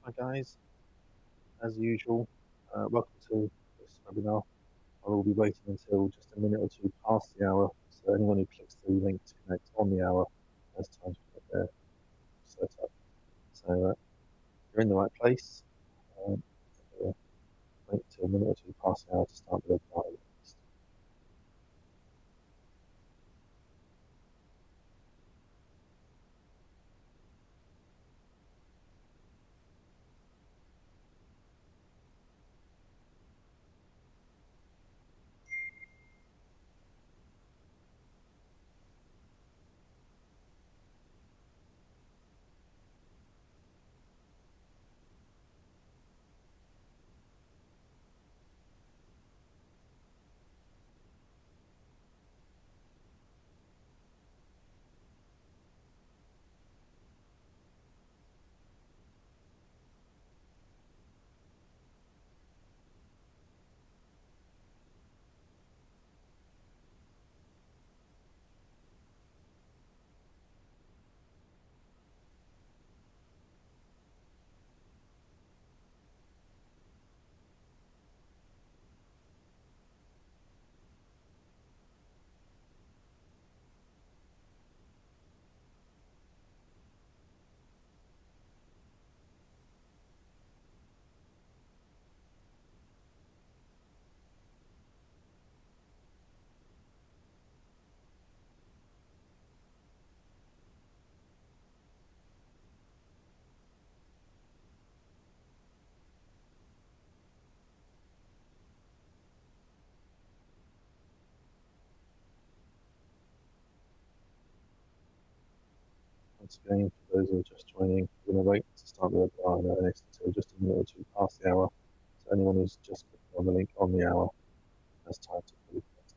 Hi guys, as usual, welcome to this webinar. I will be waiting until just a minute or two past the hour, so anyone who clicks the link to connect on the hour has time to get their set up. So you're in the right place. Um, wait until a minute or two past the hour to start the webinar. Once again, for those who are just joining, we're going to wait to start the webinar in earnest until just a minute or two past the hour. So anyone who's just clicking on the link on the hour has time to fully connect.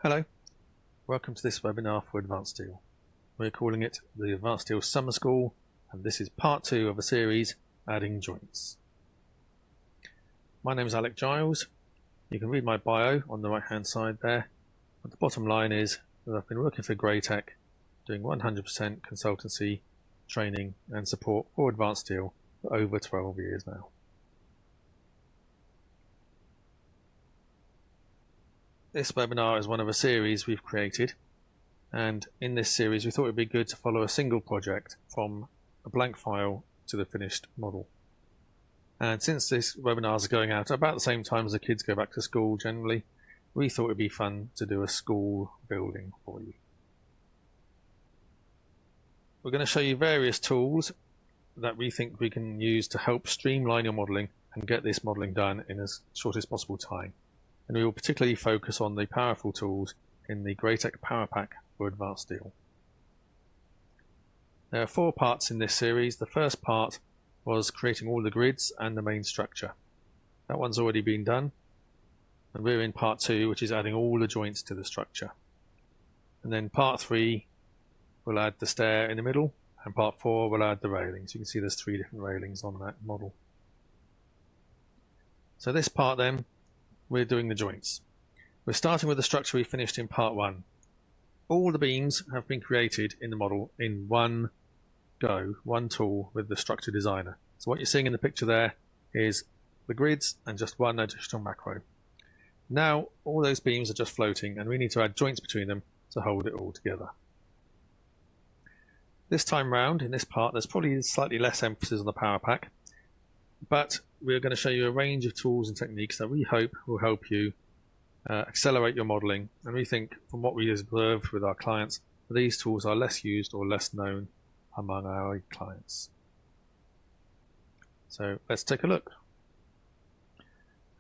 Hello, welcome to this webinar for Advanced Steel. We're calling it the Advanced Steel Summer School, and this is part 2 of a series, Adding Joints. My name is Alec Giles. You can read my bio on the right hand side there. But the bottom line is that I've been working for Greytech, doing 100% consultancy, training and support for Advanced Steel for over 12 years now. This webinar is one of a series we've created, and in this series we thought it would be good to follow a single project from a blank file to the finished model. And since these webinars are going out about the same time as the kids go back to school generally, we thought it would be fun to do a school building for you. We're going to show you various tools that we think we can use to help streamline your modelling and get this modelling done in as short as possible time. And we will particularly focus on the powerful tools in the Greytech PowerPack for Advanced Steel. There are 4 parts in this series. The first part was creating all the grids and the main structure. That one's already been done. And we're in part 2, which is adding all the joints to the structure. And then part 3 will add the stair in the middle, and part 4 will add the railings. You can see there's 3 different railings on that model. So this part then, we're doing the joints. We're starting with the structure we finished in part 1. All the beams have been created in the model in one go, one tool with the structure designer. So what you're seeing in the picture there is the grids and just one additional macro. Now all those beams are just floating and we need to add joints between them to hold it all together. This time round in this part there's probably slightly less emphasis on the PowerPack, but we're going to show you a range of tools and techniques that we hope will help you accelerate your modelling, and we think from what we observed with our clients, these tools are less used or less known among our clients. So let's take a look.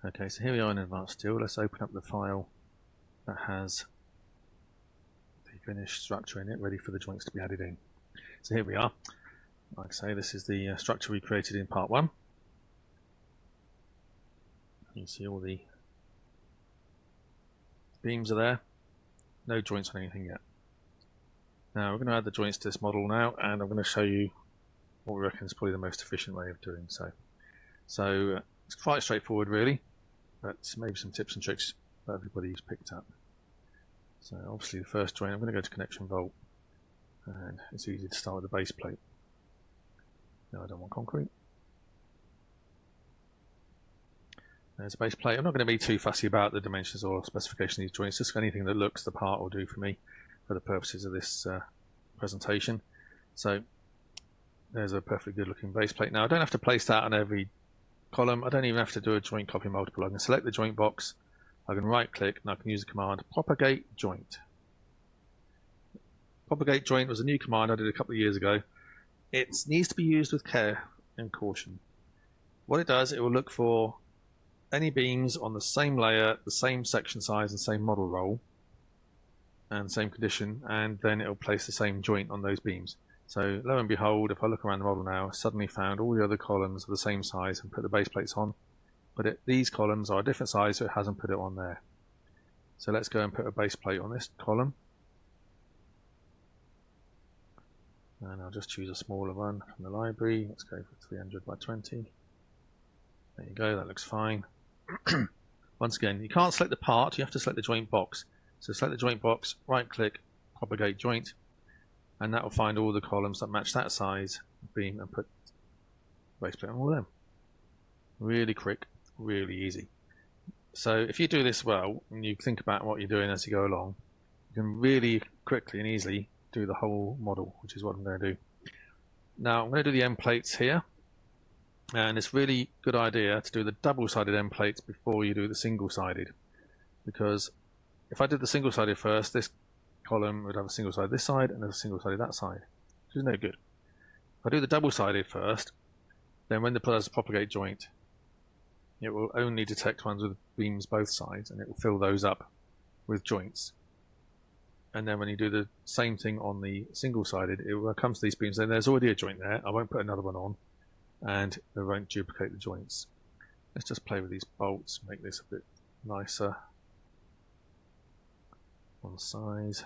Okay, so here we are in Advanced Steel. Let's open up the file that has the finished structure in it, ready for the joints to be added in. So here we are. Like I say, this is the structure we created in part 1. You can see all the beams are there, no joints on anything yet. Now we're going to add the joints to this model now, and I'm going to show you what we reckon is probably the most efficient way of doing so. So it's quite straightforward really, but maybe some tips and tricks that everybody's picked up. So obviously the first joint, I'm going to go to connection vault, and it's easy to start with the base plate. No, I don't want concrete. There's a base plate. I'm not going to be too fussy about the dimensions or specification of these joints, just anything that looks the part will do for me for the purposes of this presentation. So there's a perfectly good looking base plate. Now I don't have to place that on every column. I don't even have to do a joint copy multiple. I can select the joint box, I can right click, and I can use the command propagate joint. Propagate joint was a new command I did a couple of years ago. It needs to be used with care and caution. What it does, it will look for any beams on the same layer, the same section size and same model roll and same condition, and then it will place the same joint on those beams. So lo and behold, if I look around the model now, I suddenly found all the other columns are the same size and put the base plates on, but these columns are a different size, so it hasn't put it on there. So let's go and put a base plate on this column, and I'll just choose a smaller one from the library. Let's go for 300 by 20. There you go, that looks fine. Once again, you can't select the part, you have to select the joint box. So select the joint box, right click, propagate joint, and that will find all the columns that match that size beam and put base plate on all of them. Really quick, really easy. So if you do this well and you think about what you're doing as you go along, you can really quickly and easily do the whole model, which is what I'm going to do. Now I'm going to do the end plates here. And it's really good idea to do the double-sided end plates before you do the single-sided, because if I did the single-sided first, this column would have a single-sided this side and a single-sided that side, which is no good. If I do the double-sided first, then when the propagate joint, it will only detect ones with beams both sides, and it will fill those up with joints. And then when you do the same thing on the single-sided, it will come to these beams, and there's already a joint there. I won't put another one on, and it won't duplicate the joints. Let's just play with these bolts, make this a bit nicer. on size.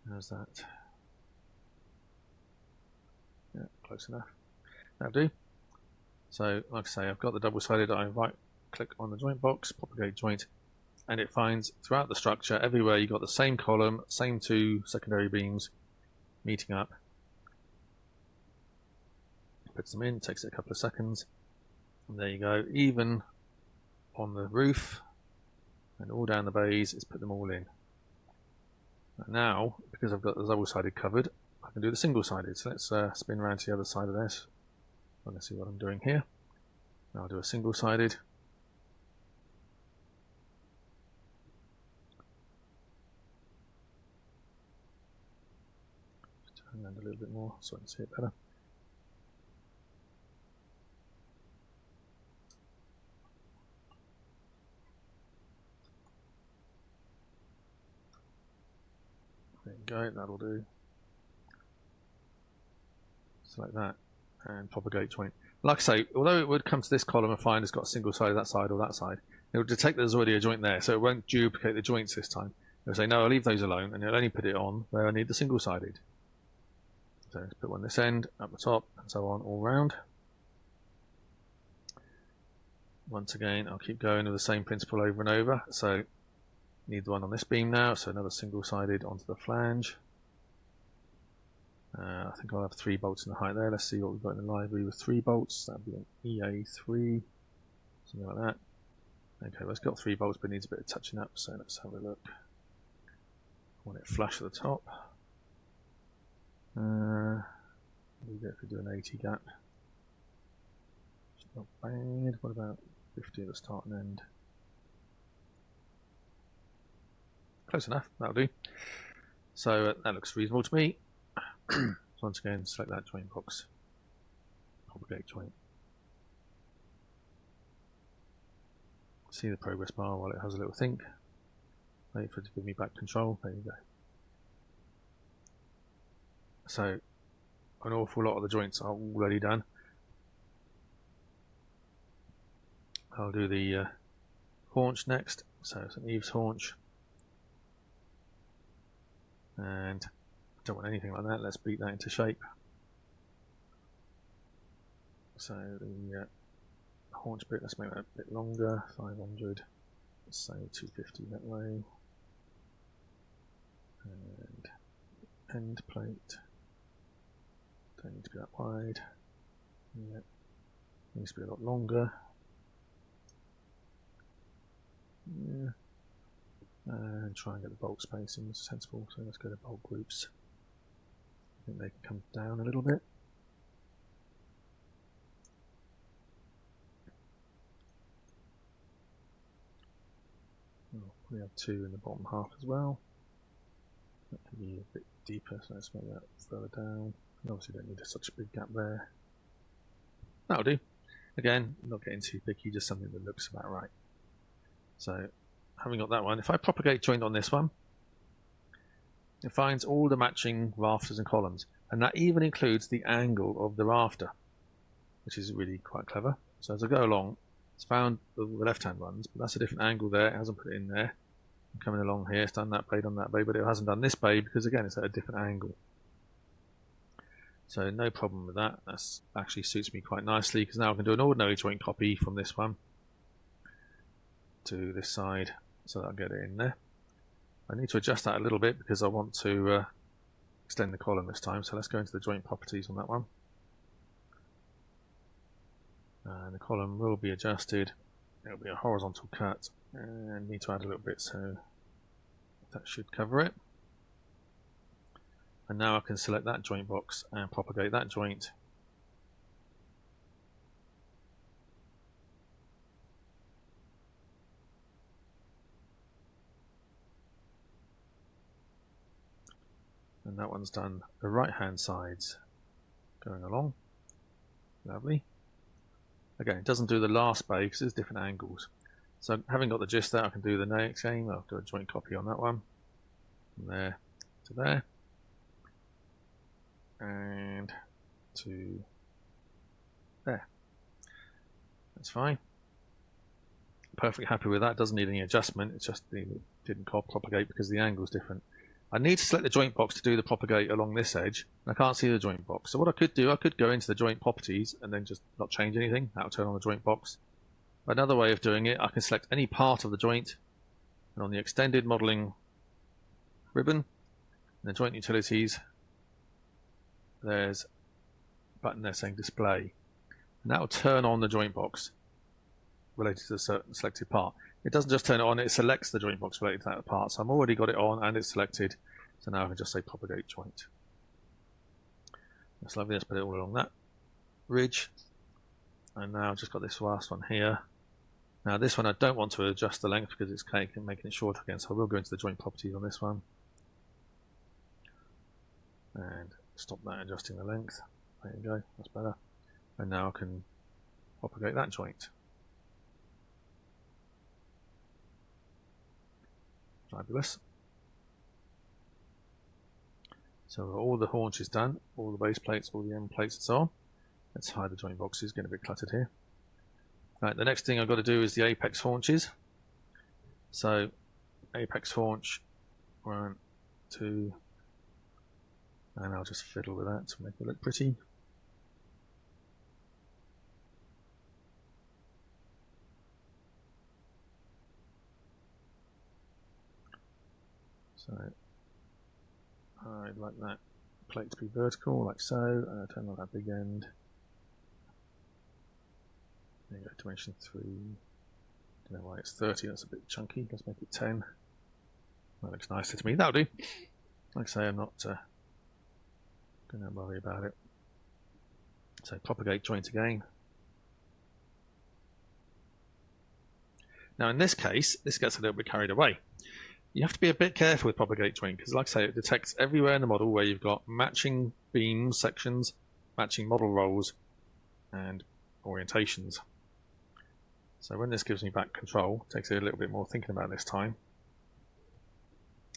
How's that? Yeah, close enough. That'll do. So, like I say, I've got the double-sided. I right-click on the joint box, propagate joint, and it finds throughout the structure, everywhere you've got the same column, same two secondary beams meeting up. Puts them in, takes it a couple of seconds, and there you go. Even on the roof and all down the bays, it's put them all in. And now, because I've got the double-sided covered, I can do the single-sided. So let's spin around to the other side of this. I'm going to see what I'm doing here. Now I'll do a single-sided. Turn around a little bit more so I can see it better. There you go, that'll do. Select that and propagate joint. Like I say, although it would come to this column and find it's got a single side that side or that side, it will detect there's already a joint there, so it won't duplicate the joints this time. It'll say, no, I'll leave those alone, and it'll only put it on where I need the single-sided. So let's put one this end, up the top, and so on all round. Once again, I'll keep going with the same principle over and over. So need the one on this beam now, so another single-sided onto the flange. I think I'll have 3 bolts in the height there. Let's see what we've got in the library with 3 bolts. That'd be an EA3, something like that. Okay, well, it's got 3 bolts, but it needs a bit of touching up, so let's have a look. I want it flush at the top. We go if we do an 80 gap. Not bad. What about 50 at the start and end? Close enough, that'll do. So that looks reasonable to me. So once again, select that joint box, propagate joint. See the progress bar while it has a little think. Wait for it to give me back control. There you go. So an awful lot of the joints are already done. I'll do the haunch next. So it's an eaves haunch. And don't want anything like that. Let's beat that into shape. So the haunch bit, let's make that a bit longer. 500. Let's say 250 that way. And end plate. Don't need to be that wide. Yeah. Needs to be a lot longer. Yeah. And try and get the bolt spacing sensible. So let's go to bolt groups. I think they can come down a little bit. Oh, we have 2 in the bottom half as well. That can be a bit deeper, so let's make that further down. And obviously don't need such a big gap there. That'll do. Again, not getting too picky, just something that looks about right. So having got that one, if I propagate joint on this one, it finds all the matching rafters and columns, and that even includes the angle of the rafter, which is really quite clever. So as I go along, it's found the left-hand ones, but that's a different angle there. It hasn't put it in there. I'm coming along here, it's done that bay, but it hasn't done this bay because again it's at a different angle. So no problem with that. That actually suits me quite nicely because now I can do an ordinary joint copy from this one to this side, so that I'll get it in there. I need to adjust that a little bit because I want to extend the column this time, so let's go into the joint properties on that one. And the column will be adjusted. It'll be a horizontal cut, and need to add a little bit, so that should cover it. And now I can select that joint box and propagate that joint. And that one's done the right hand sides going along. Lovely. Again, it doesn't do the last bay because there's different angles. So having got the gist there, I can do the next game. I'll do a joint copy on that one. From there to there. And to there. That's fine. perfectly happy with that. Doesn't need any adjustment. It's just it didn't propagate because the angle is different. I need to select the joint box to do the propagate along this edge. I can't see the joint box. So what I could do, I could go into the joint properties and then just not change anything. That'll turn on the joint box. Another way of doing it, I can select any part of the joint, and on the extended modeling ribbon, in the joint utilities, there's a button there saying display. And that will turn on the joint box related to the certain selected part. It doesn't just turn it on, it selects the joint box related to that part. So I've already got it on and it's selected. So now I can just say propagate joint. That's lovely. Let's put it all along that ridge. And now I've just got this last one here. Now this one I don't want to adjust the length because it's making it shorter again. So I will go into the joint properties on this one. And stop that adjusting the length. There you go, that's better. And now I can propagate that joint. Fabulous. So all the haunches done, all the base plates, all the end plates and so on. Let's hide the joint boxes, getting a bit cluttered here. Right, the next thing I've got to do is the apex haunches. So apex haunch, 1, 2, and I'll just fiddle with that to make it look pretty. So I'd like that plate to be vertical, like so, and turn on that big end. There you go, dimension 3. Don't know why it's 30, that's a bit chunky. Let's make it 10. That looks nicer to me. That'll do. Like I say, I'm not going to worry about it. So propagate joint again. Now in this case, this gets a little bit carried away. You have to be a bit careful with propagate joint because, like I say, it detects everywhere in the model where you've got matching beams, sections, matching model rolls, and orientations. So when this gives me back control, it takes a little bit more thinking about this time.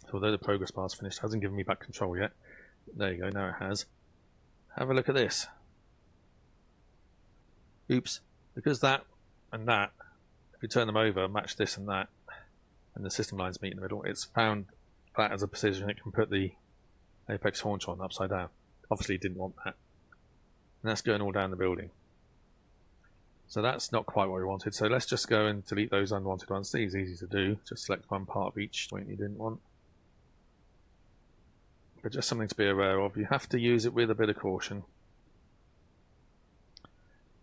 So although the progress bar is finished, it hasn't given me back control yet. There you go, now it has. Have a look at this. Oops, because that and that, if you turn them over, match this and that, and the system lines meet in the middle, it's found that as a position it can put the apex haunch on upside down. Obviously it didn't want that. And that's going all down the building. So that's not quite what we wanted. So let's just go and delete those unwanted ones. These are easy to do. Just select one part of each joint you didn't want. But just something to be aware of. You have to use it with a bit of caution.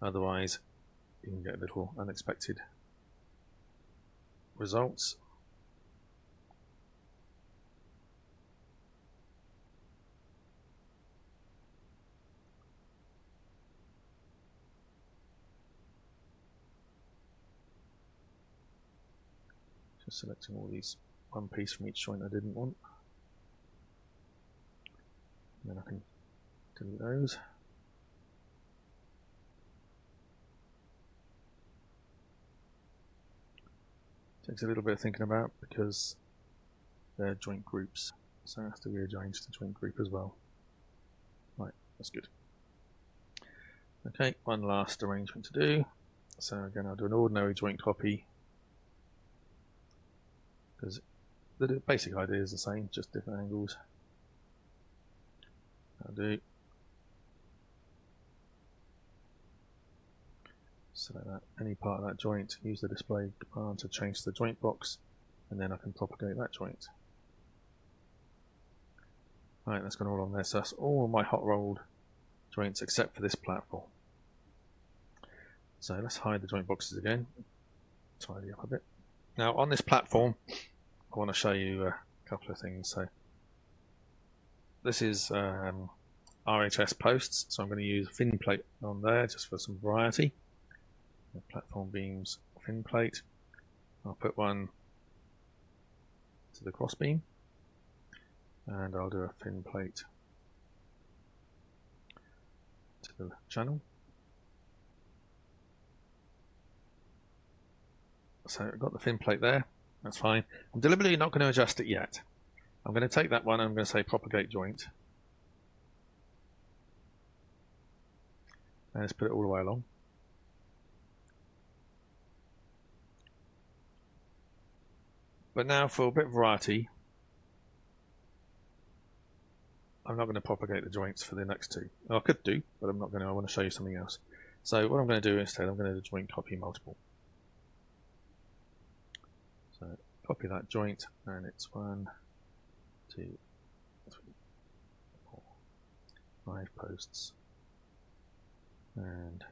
Otherwise, you can get little unexpected results. Just selecting all these one piece from each joint I didn't want. And then I can delete those. Takes a little bit of thinking about because they're joint groups, so I have to rearrange the joint group as well. Right, that's good. Okay, one last arrangement to do. So again, I'll do an ordinary joint copy because the basic idea is the same, just different angles. I'll do. Select that, any part of that joint, use the display command to change the joint box, and then I can propagate that joint. Right, that's gone all on there, so that's all my hot rolled joints except for this platform. So let's hide the joint boxes again, tidy up a bit. Now on this platform, I want to show you a couple of things. So this is RHS posts, so I'm going to use a fin plate on there just for some variety. The platform beams fin plate. I'll put one to the cross beam, and I'll do a fin plate to the channel. So I've got the fin plate there, that's fine. I'm deliberately not going to adjust it yet. I'm going to take that one and I'm going to say propagate joint. And let's put it all the way along. But now for a bit of variety, I'm not going to propagate the joints for the next two. I could do, but I'm not going to. I want to show you something else. So what I'm going to do instead, I'm going to do joint copy multiple. So copy that joint, and it's 1, 2, 3, 4, 5 posts and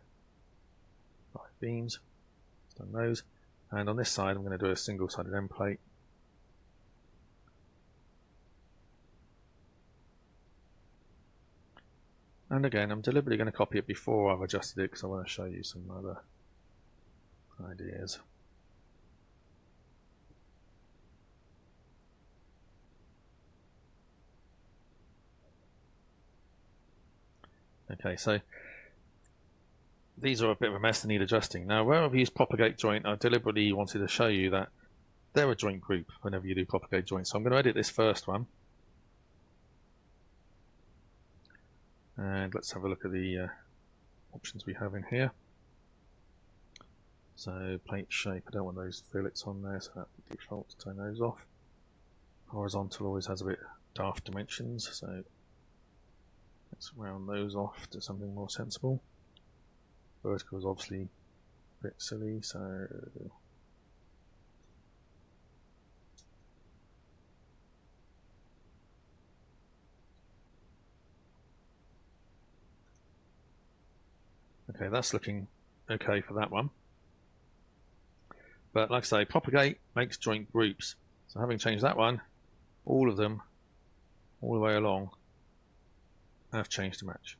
5 beams. Done those. And on this side, I'm going to do a single-sided end plate. And again, I'm deliberately going to copy it before I've adjusted it because I want to show you some other ideas. Okay, so these are a bit of a mess that need adjusting. Now, where I've used propagate joint, I deliberately wanted to show you that they're a joint group whenever you do propagate joint. So I'm going to edit this first one. And let's have a look at the options we have in here. So plate shape, I don't want those fillets on there, so that would default to turn those off. Horizontal always has a bit daft dimensions, so let's round those off to something more sensible. Vertical is obviously a bit silly, so okay, that's looking okay for that one. But like I say, propagate makes joint groups. So having changed that one, all of them, all the way along, have changed to match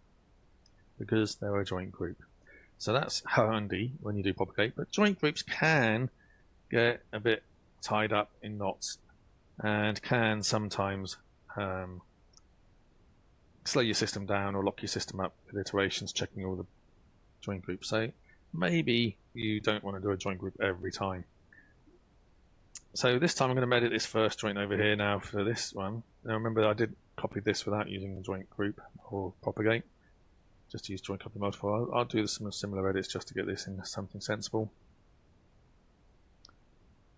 because they're a joint group. So that's handy when you do propagate. But joint groups can get a bit tied up in knots and can sometimes slow your system down or lock your system up with iterations checking all the joint groups. So maybe you don't want to do a joint group every time. So this time I'm going to edit this first joint over here now for this one. Now remember I did copy this without using the joint group or propagate. Just to use joint copy multiple. I'll do some similar edits just to get this into something sensible.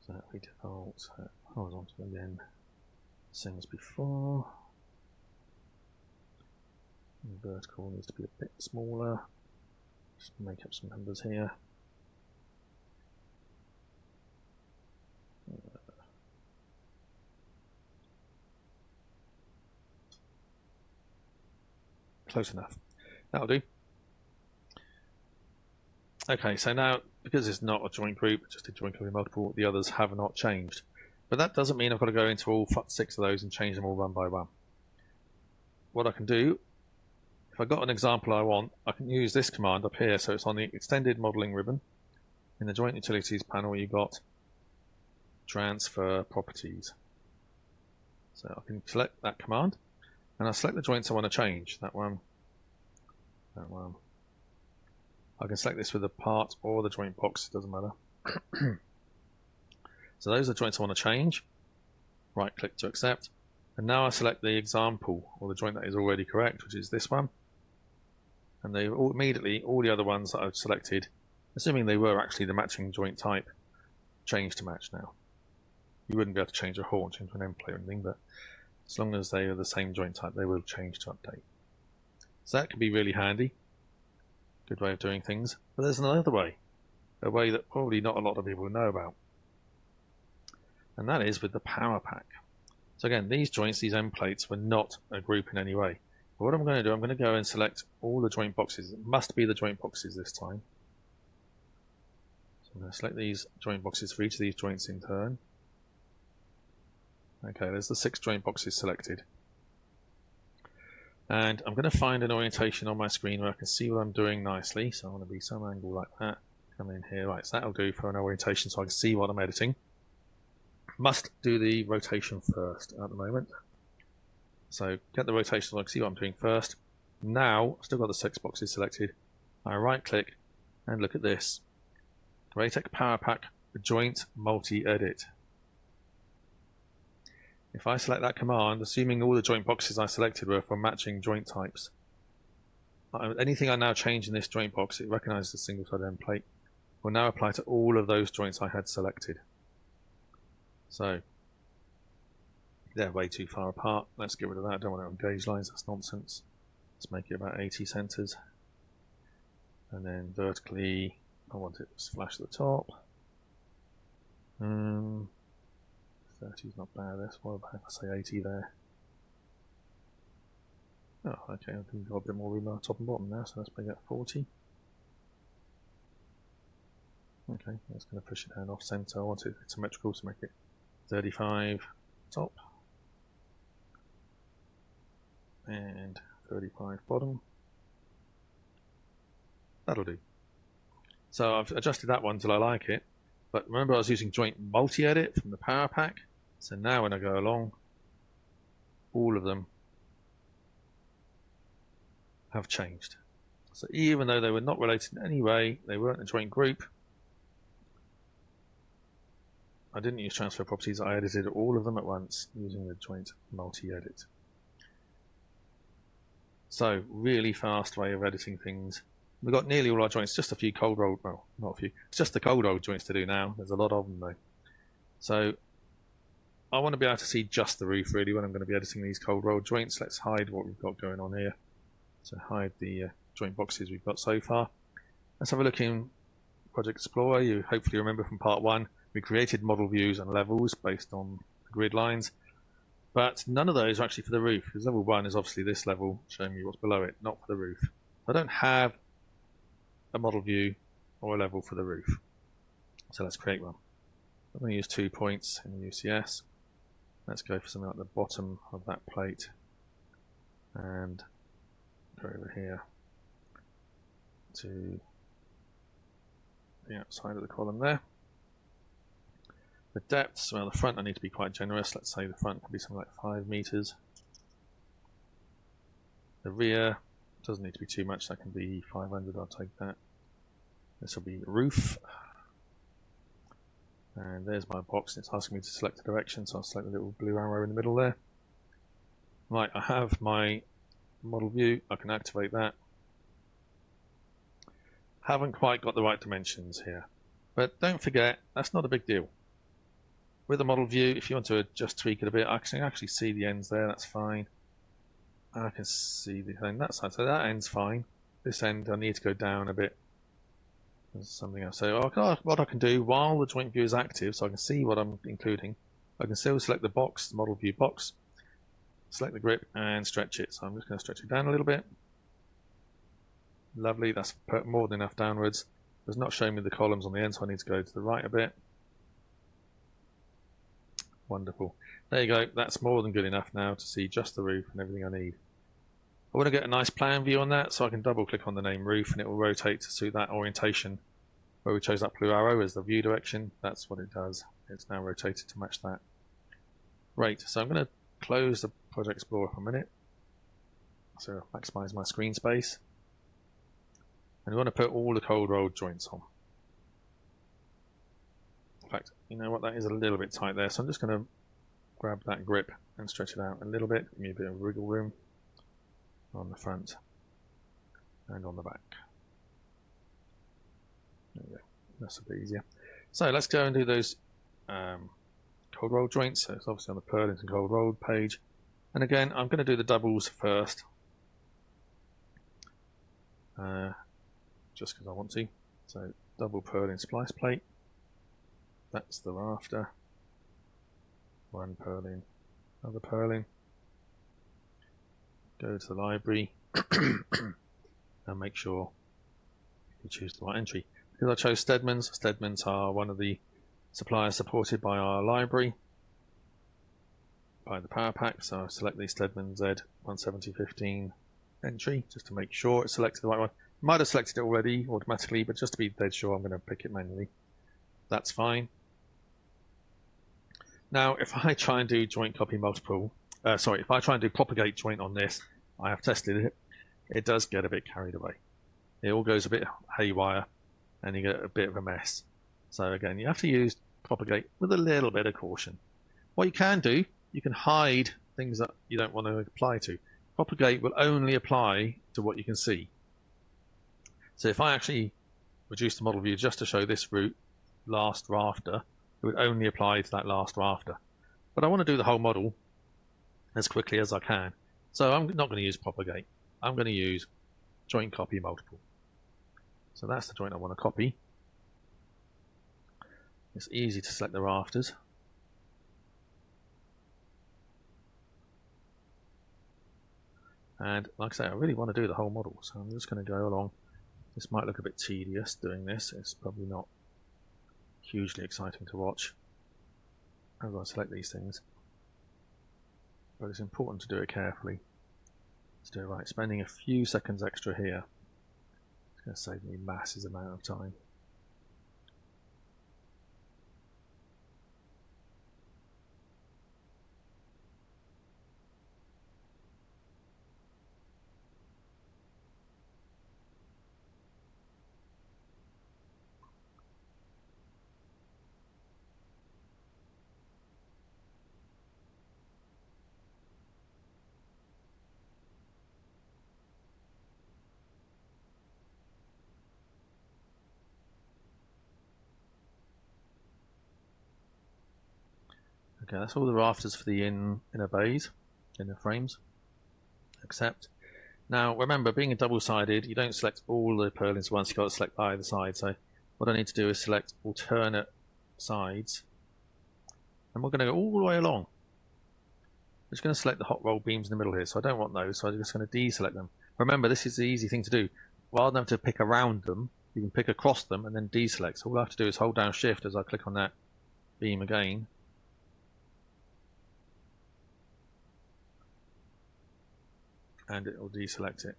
So we default horizontal again, same as before. And vertical needs to be a bit smaller. Just make up some numbers here. Close enough. That'll do. Okay, so now, because it's not a joint group, just a joint copy multiple, the others have not changed. But that doesn't mean I've got to go into all 6 of those and change them all one by one. What I can do, if I've got an example I want, I can use this command up here. So it's on the extended modeling ribbon. In the joint utilities panel, you've got transfer properties. So I can select that command, and I select the joints I want to change. That one. I can select this with the part or the joint box, it doesn't matter. So those are the joints I want to change. Right click to accept. And now I select the example or the joint that is already correct, which is this one. And they immediately, all the other ones that I've selected, assuming they were actually the matching joint type, change to match now. You wouldn't be able to change a haunch into an end plate or anything, but as long as they are the same joint type, they will change to update. So that can be really handy. Good way of doing things. But there's another way, a way that probably not a lot of people know about. And that is with the PowerPack. So again, these joints, these end plates, were not a group in any way. But what I'm going to do, I'm going to go and select all the joint boxes. It must be the joint boxes this time. So I'm going to select these joint boxes for each of these joints in turn. Okay, there's the 6 joint boxes selected. And I'm going to find an orientation on my screen where I can see what I'm doing nicely. So I want to be some angle like that. Come in here. Right, so that'll do for an orientation so I can see what I'm editing. Must do the rotation first at the moment. So get the rotation so I can see what I'm doing first. Now, I've still got the 6 boxes selected. I right click and look at this. Raytech PowerPack Joint Multi-Edit. If I select that command, assuming all the joint boxes I selected were for matching joint types, anything I now change in this joint box, it recognises the single-sided end plate, will now apply to all of those joints I had selected. So They're way too far apart. Let's get rid of that. I don't want it on gauge lines, that's nonsense. Let's make it about 80 centres. And then vertically, I want it to flash at the top. 30 is not bad. That's what about, I say 80 there. Oh, okay, I think we've got a bit more room on top and bottom now, so let's make that 40. Okay, that's going to push it down off centre. I want it symmetrical to make it 35 top and 35 bottom. That'll do. So I've adjusted that one till I like it. But remember, I was using joint multi-edit from the PowerPack. So now when I go along, all of them have changed. So even though they were not related in any way, they weren't a joint group, I didn't use transfer properties. I edited all of them at once using the joint multi-edit. So really fast way of editing things. We've got nearly all our joints, just a few cold rolled, well, not a few, it's just the cold rolled joints to do now. There's a lot of them though. So I want to be able to see just the roof really when I'm going to be editing these cold rolled joints. Let's hide what we've got going on here. So hide the joint boxes we've got so far. Let's have a look in Project Explorer. You hopefully remember from part 1, we created model views and levels based on the grid lines. But none of those are actually for the roof, because level 1 is obviously this level showing me what's below it, not for the roof. I don't have a model view or a level for the roof. So let's create one. I'm going to use 2 points in the UCS. Let's go for something like the bottom of that plate and go over here to the outside of the column there. The depths, well, the front I need to be quite generous. Let's say the front can be something like 5 meters. The rear doesn't need to be too much. That can be 500. I'll take that. This will be roof. And there's my box. It's asking me to select a direction, so I'll select the little blue arrow in the middle there. Right, I have my model view. I can activate that. Haven't quite got the right dimensions here. But don't forget, that's not a big deal. With the model view, if you want to just tweak it a bit, I can actually see the ends there, that's fine. I can see the end that side, so that end's fine. This end, I need to go down a bit. There's something else. So what I can do while the joint view is active, so I can see what I'm including, I can still select the box, the model view box, select the grip and stretch it. So I'm just going to stretch it down a little bit. Lovely, that's more than enough downwards. It's not showing me the columns on the end, so I need to go to the right a bit. Wonderful. There you go. That's more than good enough now to see just the roof and everything I need. I want to get a nice plan view on that, so I can double click on the name roof and it will rotate to suit that orientation where we chose that blue arrow as the view direction. That's what it does. It's now rotated to match that. Right, so I'm going to close the Project Explorer for a minute. So maximize my screen space. And we want to put all the cold rolled joints on. In fact, you know what, that is a little bit tight there, so I'm just going to grab that grip and stretch it out a little bit, give me a bit of wriggle room on the front and on the back. There we go, that's a bit easier. So let's go and do those cold rolled joints. So it's obviously on the purlins and cold rolled page, and again I'm going to do the doubles first, just because I want to. So double purlin splice plate. That's the rafter. One purlin, another purlin. Go to the library and make sure you choose the right entry. Because I chose Stedman's. Stedman's are one of the suppliers supported by our library, by the PowerPack. So I select the Stedman Z17015 entry just to make sure it's selected the right one. Might have selected it already automatically, but just to be dead sure, I'm going to pick it manually. That's fine. Now, if I try and do joint copy multiple, if I try and do propagate joint on this, I have tested it, it does get a bit carried away. It all goes a bit haywire and you get a bit of a mess. So again, you have to use propagate with a little bit of caution. What you can do, you can hide things that you don't want to apply to. Propagate will only apply to what you can see. So if I actually reduce the model view just to show this route, last rafter, it would only apply to that last rafter. But I want to do the whole model, as quickly as I can. So I'm not going to use propagate. I'm going to use joint copy multiple. So that's the joint I want to copy. It's easy to select the rafters. And like I say, I really want to do the whole model, so I'm just going to go along. This might look a bit tedious doing this. It's probably not hugely exciting to watch. I've got to select these things. But it's important to do it carefully. Let's do it right. Spending a few seconds extra here. It's going to save me massive amount of time. Okay, that's all the rafters for the inner bays, inner frames. Accept. Now remember, being a double-sided, you don't select all the purlins once, you've got to select either side. So what I need to do is select alternate sides. And we're going to go all the way along. I'm just going to select the hot roll beams in the middle here, so I don't want those, so I'm just going to deselect them. Remember, this is the easy thing to do. Rather than have to pick around them, you can pick across them and then deselect. So all I have to do is hold down Shift as I click on that beam again. And it will deselect it.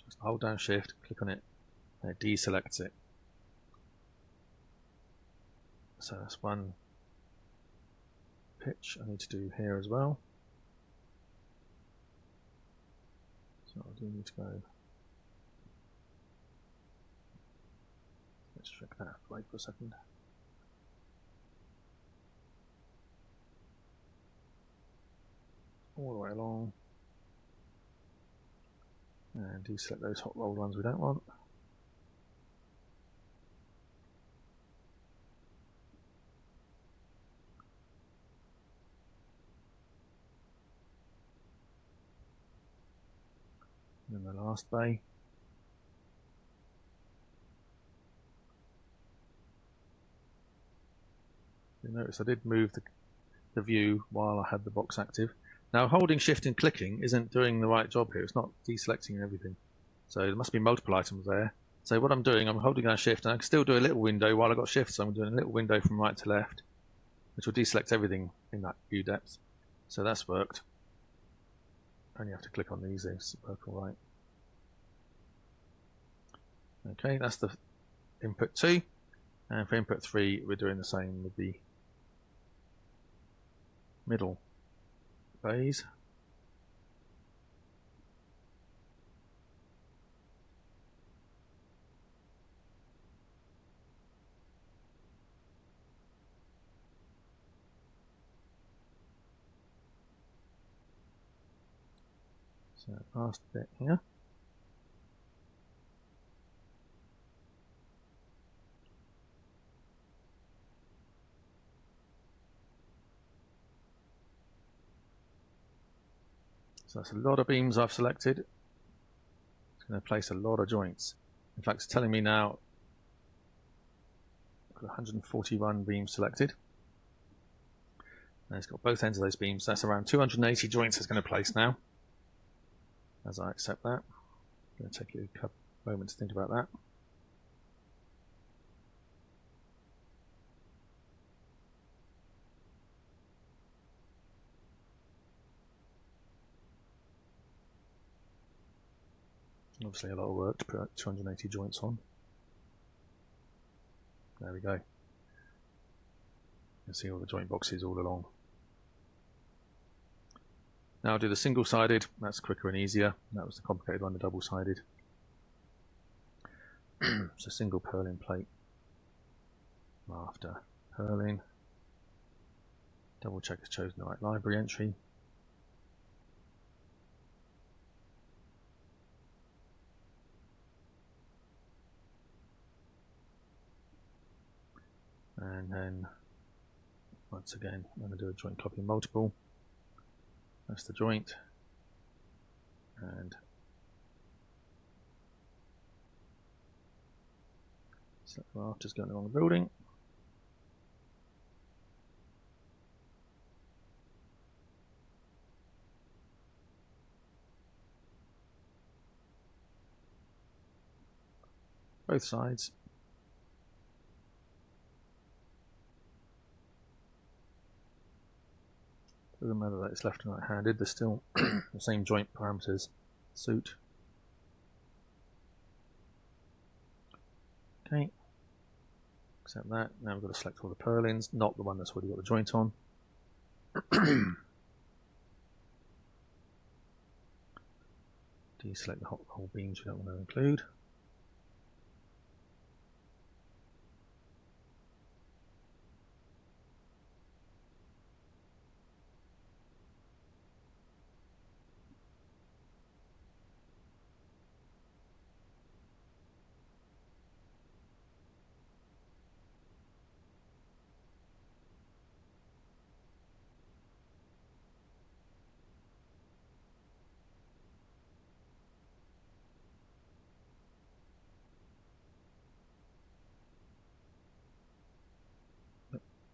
Just hold down Shift, click on it, and it deselects it. So that's one pitch I need to do here as well. So I do need to go. Let's check that. Wait for a second. All the way along. And deselect those hot rolled ones we don't want. And then the last bay. You notice I did move the view while I had the box active. Now holding Shift and clicking isn't doing the right job here. It's not deselecting everything. So there must be multiple items there. So what I'm doing, I'm holding down Shift, and I can still do a little window while I've got Shift. So I'm doing a little window from right to left, which will deselect everything in that view depth. So that's worked. Only have to click on these to work all right. Okay, that's the input 2. And for input 3, we're doing the same with the middle bays. So last bit here. So that's a lot of beams I've selected. It's going to place a lot of joints. In fact, it's telling me now I've got 141 beams selected. And it's got both ends of those beams. That's around 280 joints it's going to place now. As I accept that. I'm going to take you a couple moments to think about that. Obviously a lot of work to put 280 joints on. There we go. You can see all the joint boxes all along. Now I'll do the single-sided. That's quicker and easier. That was the complicated one, the double-sided. So single purlin plate. After purlin. Double check it's chosen the right library entry. And then once again I'm going to do a joint copy multiple. That's the joint, and select the rafters going along the building. Both sides. Doesn't matter that it's left and right handed, there's still the same joint parameters suit. Okay, accept that. Now we've got to select all the purlins, not the one that's already got the joint on. Deselect the hot roll beams we don't want to include.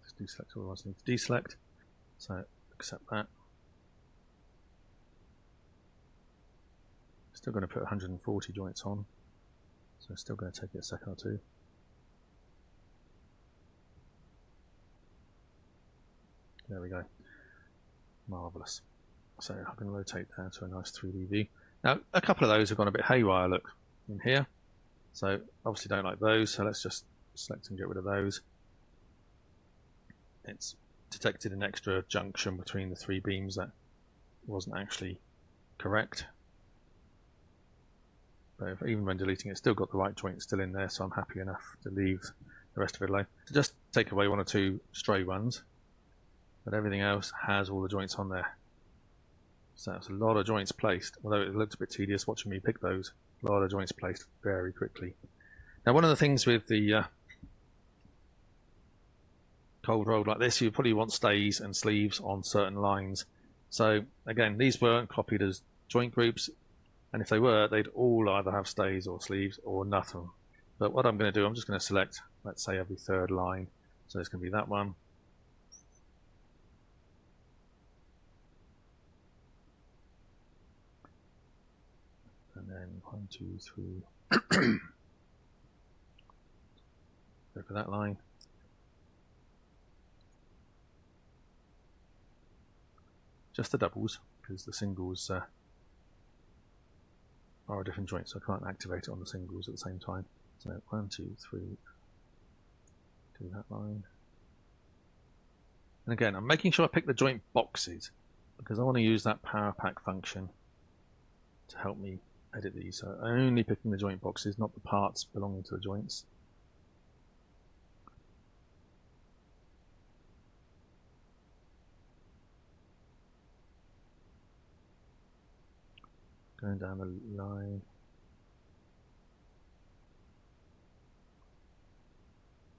Just deselect all the ones I need to deselect. So accept that. Still going to put 140 joints on, so it's still going to take it a second or two. There we go. Marvellous. So I can rotate that to a nice 3D view. Now a couple of those have gone a bit haywire, look, in here. So obviously don't like those, so let's just select and get rid of those. It's detected an extra junction between the three beams that wasn't actually correct. But even when deleting it, still got the right joint still in there, so I'm happy enough to leave the rest of it alone. So just take away one or two stray ones, but everything else has all the joints on there. So that's a lot of joints placed, although it looks a bit tedious watching me pick those. A lot of joints placed very quickly. Now one of the things with the cold rolled like this, you probably want stays and sleeves on certain lines. So again, these weren't copied as joint groups, and if they were, they'd all either have stays or sleeves or nothing. But what I'm going to do, I'm just going to select, let's say, every third line. So it's going to be that one. And then 1, 2, 3. Go for that line. Just the doubles, because the singles are a different joint, so I can't activate it on the singles at the same time. So 1, 2, 3, do that line. And again, I'm making sure I pick the joint boxes, because I want to use that PowerPack function to help me edit these. So I'm only picking the joint boxes, not the parts belonging to the joints. Going down the line.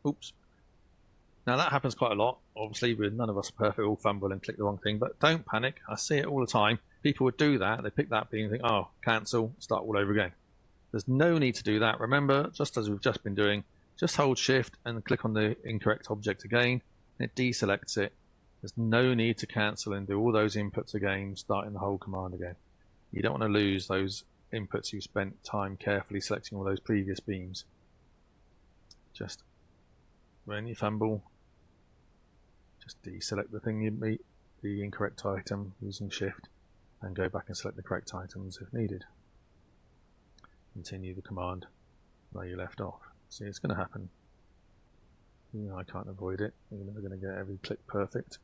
Oops. Now that happens quite a lot. Obviously, none of us are perfect, all fumble and click the wrong thing, but don't panic. I see it all the time. People would do that. They pick that beam and think, oh, cancel, start all over again. There's no need to do that. Remember, just as we've just been doing, just hold shift and click on the incorrect object again, and it deselects it. There's no need to cancel and do all those inputs again, starting the whole command again. You don't want to lose those inputs you spent time carefully selecting all those previous beams. Just when you fumble, just deselect the thing you meet, the incorrect item using shift, and go back and select the correct items if needed. Continue the command where you left off. See, it's going to happen. You know, I can't avoid it. You're never going to get every click perfect.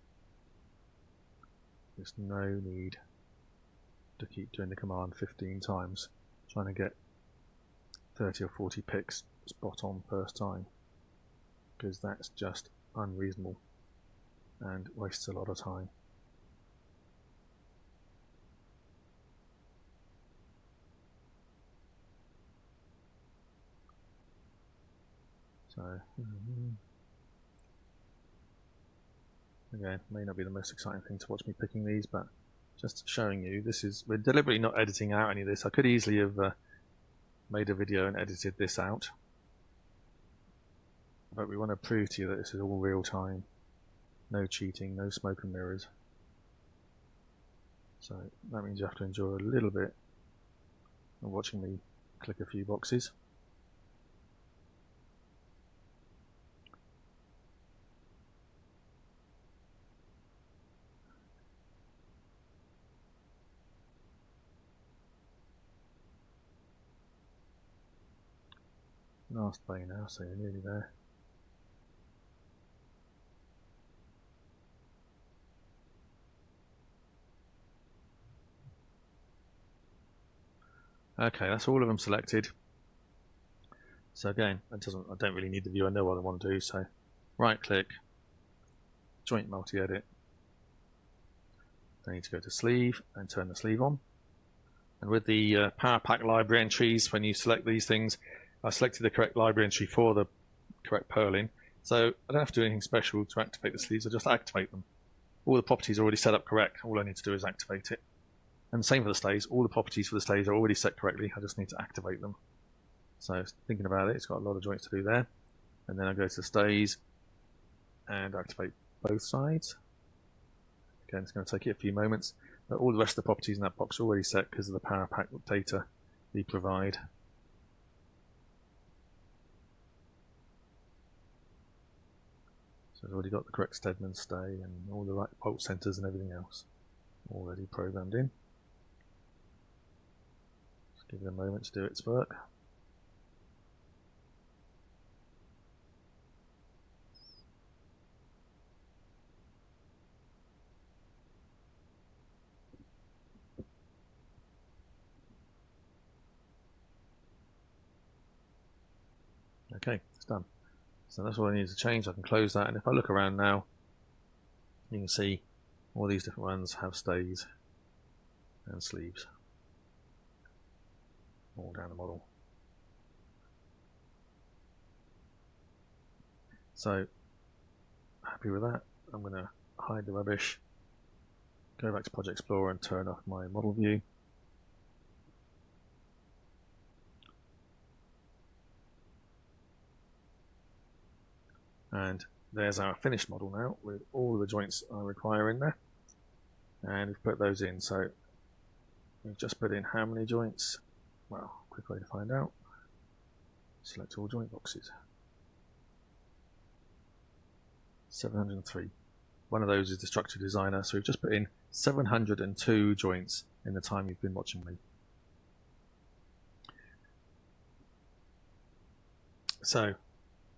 There's no need to keep doing the command 15 times, trying to get 30 or 40 picks spot on first time, because that's just unreasonable and wastes a lot of time. So Again, may not be the most exciting thing to watch me picking these, but just showing you, we're deliberately not editing out any of this. I could easily have made a video and edited this out, but we want to prove to you that this is all real time, no cheating, no smoke and mirrors. So that means you have to enjoy a little bit of watching me click a few boxes. Last bay now, so you're nearly there. Okay, that's all of them selected. So again, I don't really need the view, I know what I want to do, so right click, joint multi-edit. I need to go to sleeve and turn the sleeve on. And with the PowerPack library entries, when you select these things, I selected the correct library entry for the correct purling. So I don't have to do anything special to activate the sleeves, I just activate them. All the properties are already set up correct, all I need to do is activate it. And the same for the stays, all the properties for the stays are already set correctly, I just need to activate them. So thinking about it, it's got a lot of joints to do there. And then I go to the stays and activate both sides. Again, it's going to take it a few moments, but all the rest of the properties in that box are already set because of the PowerPack data we provide. So I've already got the correct Stedman stay and all the right bolt centers and everything else already programmed in. Just give it a moment to do its work. Okay, it's done. So that's all I need to change. I can close that, and if I look around now, you can see all these different ones have stays and sleeves all down the model. So happy with that. I'm going to hide the rubbish, go back to Project Explorer and turn off my model view. And there's our finished model now with all the joints I require in there. And we've put those in. So we've just put in how many joints? Well, quick way to find out. Select all joint boxes. 703. One of those is the structure designer. So we've just put in 702 joints in the time you've been watching me. So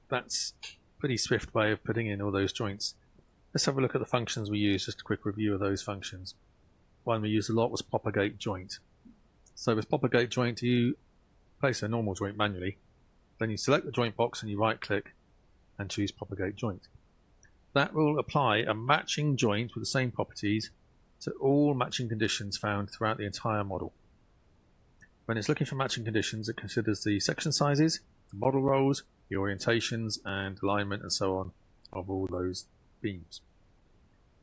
that's pretty swift way of putting in all those joints. Let's have a look at the functions we use, just a quick review of those functions. One we used a lot was propagate joint. So with propagate joint, you place a normal joint manually, then you select the joint box and you right click and choose propagate joint. That will apply a matching joint with the same properties to all matching conditions found throughout the entire model. When it's looking for matching conditions, it considers the section sizes, the model roles, the orientations and alignment and so on of all those beams.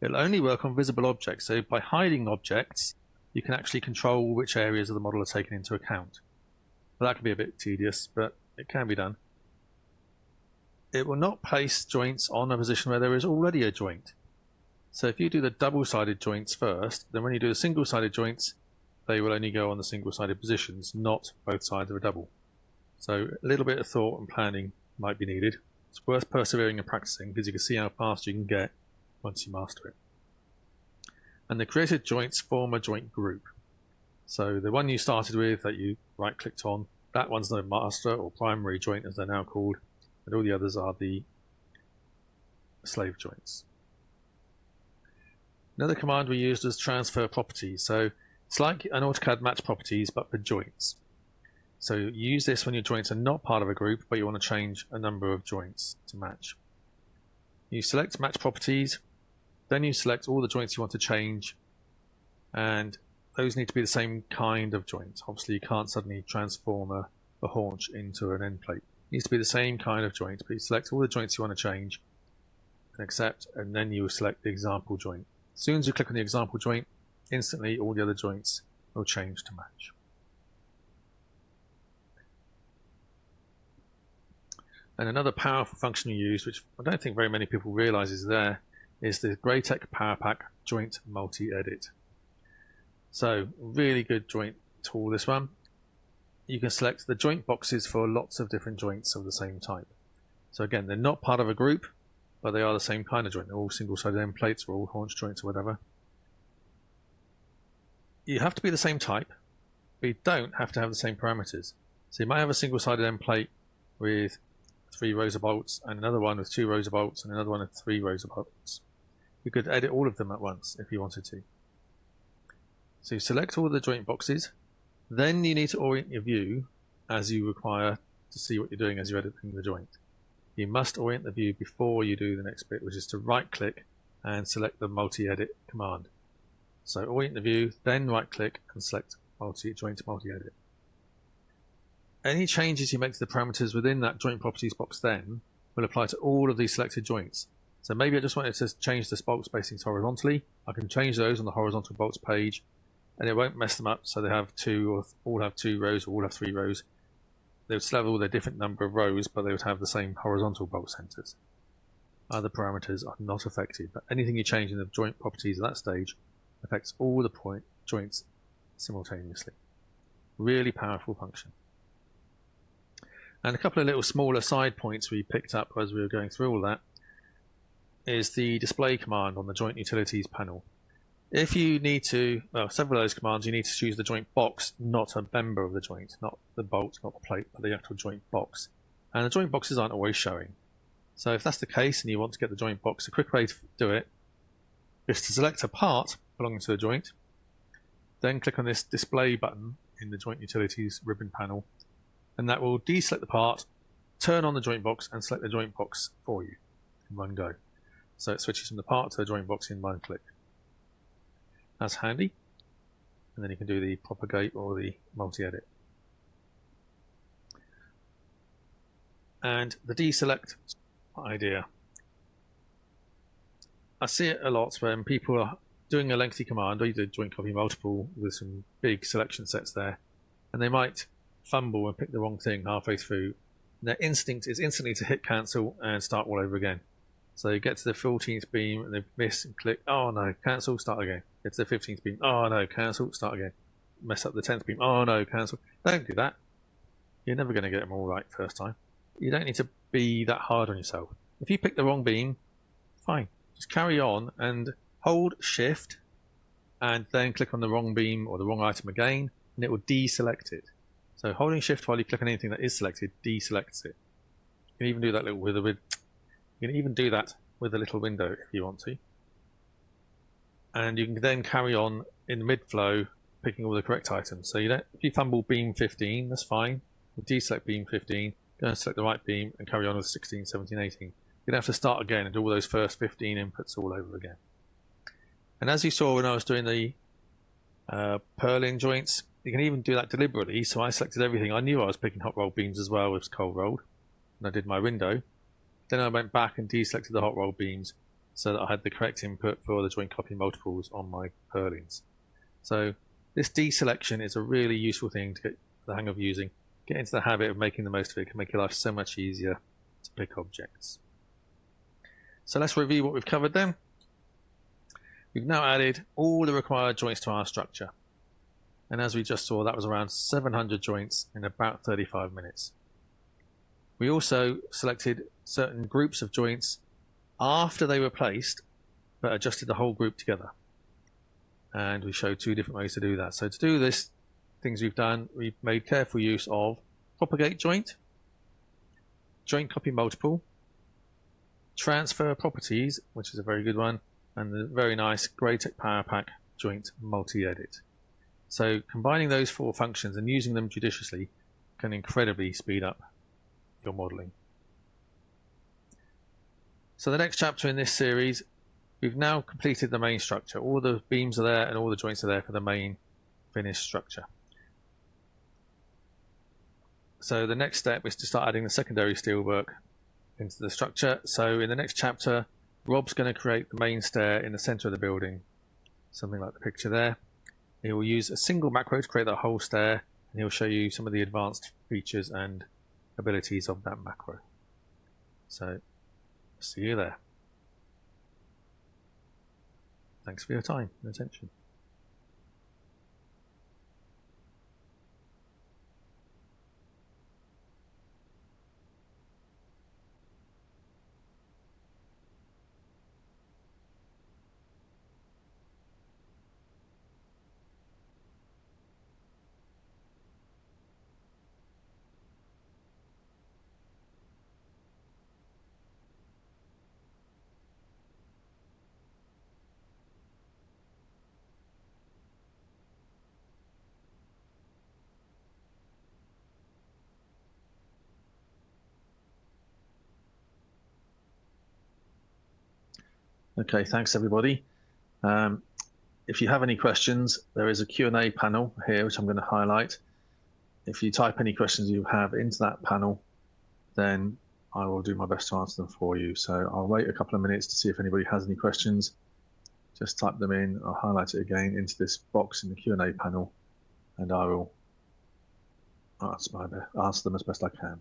It'll only work on visible objects, so by hiding objects you can actually control which areas of the model are taken into account. Well, that can be a bit tedious, but it can be done. It will not place joints on a position where there is already a joint. So if you do the double-sided joints first, then when you do the single-sided joints, they will only go on the single-sided positions, not both sides of a double. So a little bit of thought and planning might be needed. It's worth persevering and practicing because you can see how fast you can get once you master it. And the created joints form a joint group. So the one you started with that you right clicked on, that one's the master or primary joint as they're now called, and all the others are the slave joints. Another command we used was transfer properties. So it's like an AutoCAD match properties but for joints. So you use this when your joints are not part of a group, but you want to change a number of joints to match. You select match properties, then you select all the joints you want to change, and those need to be the same kind of joint. Obviously you can't suddenly transform a haunch into an end plate. It needs to be the same kind of joint, but you select all the joints you want to change, and accept, and then you will select the example joint. As soon as you click on the example joint, instantly all the other joints will change to match. And another powerful function you use, which I don't think very many people realize is there, is the Greytech PowerPack Joint Multi-Edit. So really good joint tool, this one. You can select the joint boxes for lots of different joints of the same type. So again, they're not part of a group, but they are the same kind of joint. They're all single-sided end plates or all haunch joints or whatever. You have to be the same type, but you don't have to have the same parameters. So you might have a single-sided end plate with 3 rows of bolts, and another one with 2 rows of bolts, and another one with 3 rows of bolts. You could edit all of them at once if you wanted to. So you select all the joint boxes, then you need to orient your view as you require to see what you're doing as you're editing the joint. You must orient the view before you do the next bit, which is to right click and select the multi-edit command. So orient the view, then right click and select joint multi-edit. Any changes you make to the parameters within that joint properties box then will apply to all of these selected joints. So maybe I just wanted to change the bolt spacings horizontally. I can change those on the horizontal bolts page, and it won't mess them up so they have 2 or all have 2 rows or all have 3 rows. They would still have all their different number of rows, but they would have the same horizontal bolt centers. Other parameters are not affected, but anything you change in the joint properties at that stage affects all the joints simultaneously. Really powerful function. And a couple of little smaller side points we picked up as we were going through all that is the display command on the joint utilities panel. If you need to, well, several of those commands, you need to choose the joint box, not a member of the joint, not the bolt, not the plate, but the actual joint box. And the joint boxes aren't always showing. So if that's the case and you want to get the joint box, a quick way to do it is to select a part belonging to the joint, then click on this display button in the joint utilities ribbon panel, and that will deselect the part, turn on the joint box, and select the joint box for you in one go. So it switches from the part to the joint box in one click. That's handy. And then you can do the propagate or the multi-edit. And the deselect idea. I see it a lot when people are doing a lengthy command, or you do joint copy multiple with some big selection sets there, and they might fumble and pick the wrong thing halfway through. And their instinct is instantly to hit cancel and start all over again. So you get to the 14th beam and they miss and click, oh no, cancel, start again. Get to the 15th beam, oh no, cancel, start again. Mess up the 10th beam, oh no, cancel. Don't do that. You're never going to get them all right first time. You don't need to be that hard on yourself. If you pick the wrong beam, fine. Just carry on and hold shift and then click on the wrong beam or the wrong item again, and it will deselect it. So holding shift while you click on anything that is selected deselects it. You can even do that with a little window if you want to. And you can then carry on in mid-flow picking all the correct items. So if you fumble beam 15, that's fine. You deselect beam 15, go and select the right beam and carry on with 16, 17, 18. You're going to have to start again and do all those first 15 inputs all over again. And as you saw when I was doing the purlin joints, you can even do that deliberately. So I selected everything. I knew I was picking hot roll beams as well with cold rolled, and I did my window. Then I went back and deselected the hot roll beams so that I had the correct input for the joint copy multiples on my purlins. So this deselection is a really useful thing to get the hang of using. Get into the habit of making the most of it. It can make your life so much easier to pick objects. So let's review what we've covered then. We've now added all the required joints to our structure. And as we just saw, that was around 700 joints in about 35 minutes. We also selected certain groups of joints after they were placed, but adjusted the whole group together. And we showed 2 different ways to do that. So to do this, things we've done, we've made careful use of propagate joint, joint copy multiple, transfer properties, which is a very good one, and the very nice Greytech PowerPack joint multi-edit. So combining those 4 functions and using them judiciously can incredibly speed up your modeling. So the next chapter in this series, we've now completed the main structure. All the beams are there and all the joints are there for the main finished structure. So the next step is to start adding the secondary steelwork into the structure. So in the next chapter, Rob's going to create the main stair in the center of the building, something like the picture there. He will use a single macro to create that whole stair, and he'll show you some of the advanced features and abilities of that macro. So, see you there. Thanks for your time and attention. Okay, thanks everybody. If you have any questions, there is a Q&A panel here, which I'm going to highlight. If you type any questions you have into that panel, then I will do my best to answer them for you. So I'll wait a couple of minutes to see if anybody has any questions. Just type them in. I'll highlight it again into this box in the Q&A panel, and I will answer them as best I can.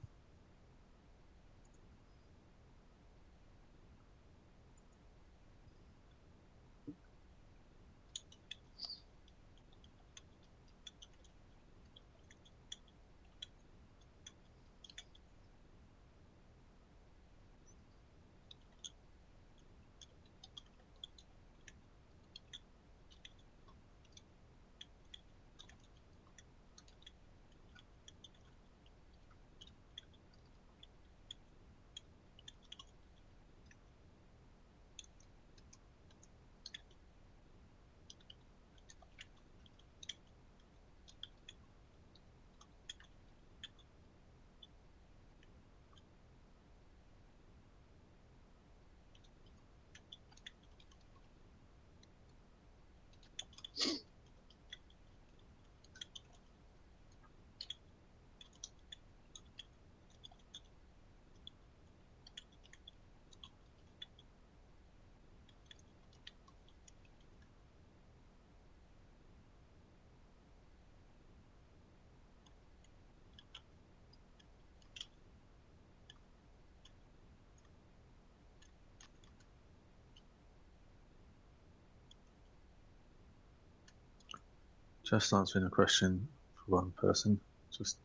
Just answering a question for one person, just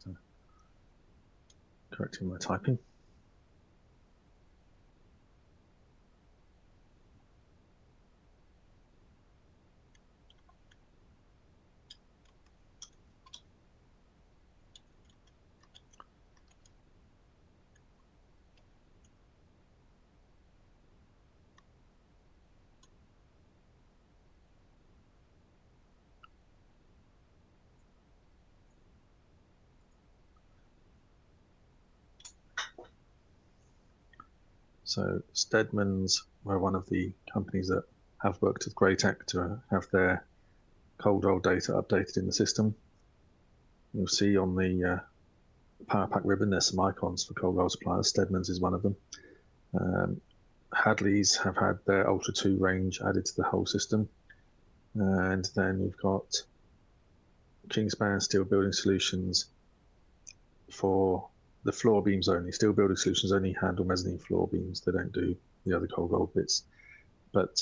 correcting my typing. So Stedman's were one of the companies that have worked with Greytech to have their cold roll data updated in the system. You'll see on the PowerPack ribbon there's some icons for cold roll suppliers. Stedman's is one of them. Hadley's have had their Ultra 2 range added to the whole system. And then you've got Kingspan Steel Building Solutions for the floor beams only. Steel Building Solutions only handle mezzanine floor beams. They don't do the other cold roll bits. But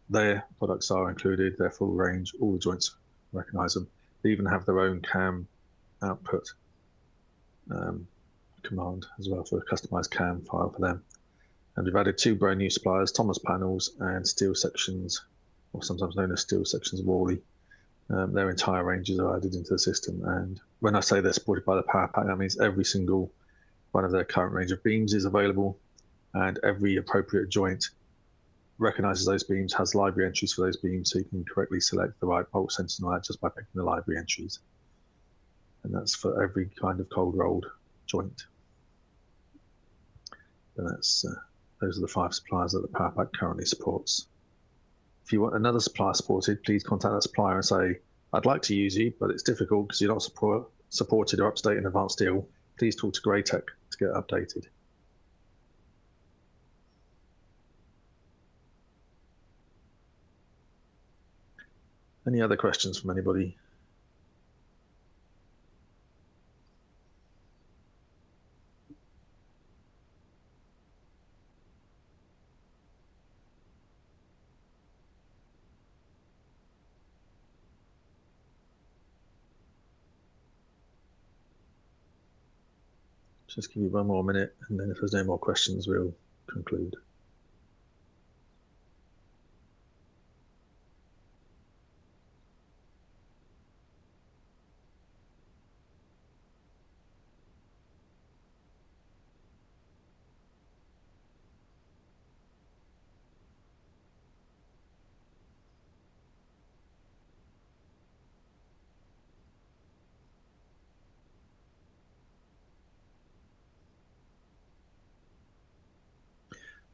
their products are included, their full range, all the joints recognize them. They even have their own CAM output command as well for a customized CAM file for them. And we've added two brand new suppliers, Thomas Panels and Steel Sections, or sometimes known as Steel Sections Worley. Their entire ranges are added into the system. And when I say they're supported by the PowerPack, that means every single one of their current range of beams is available, and every appropriate joint recognizes those beams, has library entries for those beams, so you can correctly select the right bolt centers and all that just by picking the library entries. And that's for every kind of cold rolled joint. And that's those are the 5 suppliers that the PowerPack currently supports. If you want another supplier supported, please contact that supplier and say, I'd like to use you, but it's difficult because you're not supported or up to date in Advanced Steel. Please talk to Greytech to get updated. Any other questions from anybody? Just give you one more minute, and then if there's no more questions, we'll conclude.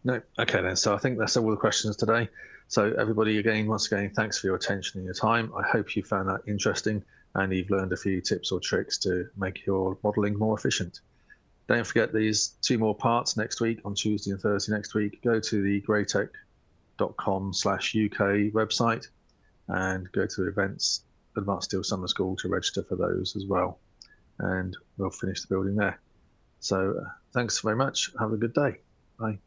No, okay then. So I think that's all the questions today. So everybody, again, once again, thanks for your attention and your time. I hope you found that interesting and you've learned a few tips or tricks to make your modelling more efficient. Don't forget these 2 more parts next week, on Tuesday and Thursday next week. Go to the greytech.com/UK website and go to events, Advanced Steel Summer School, to register for those as well. And we'll finish the building there. So thanks very much. Have a good day. Bye.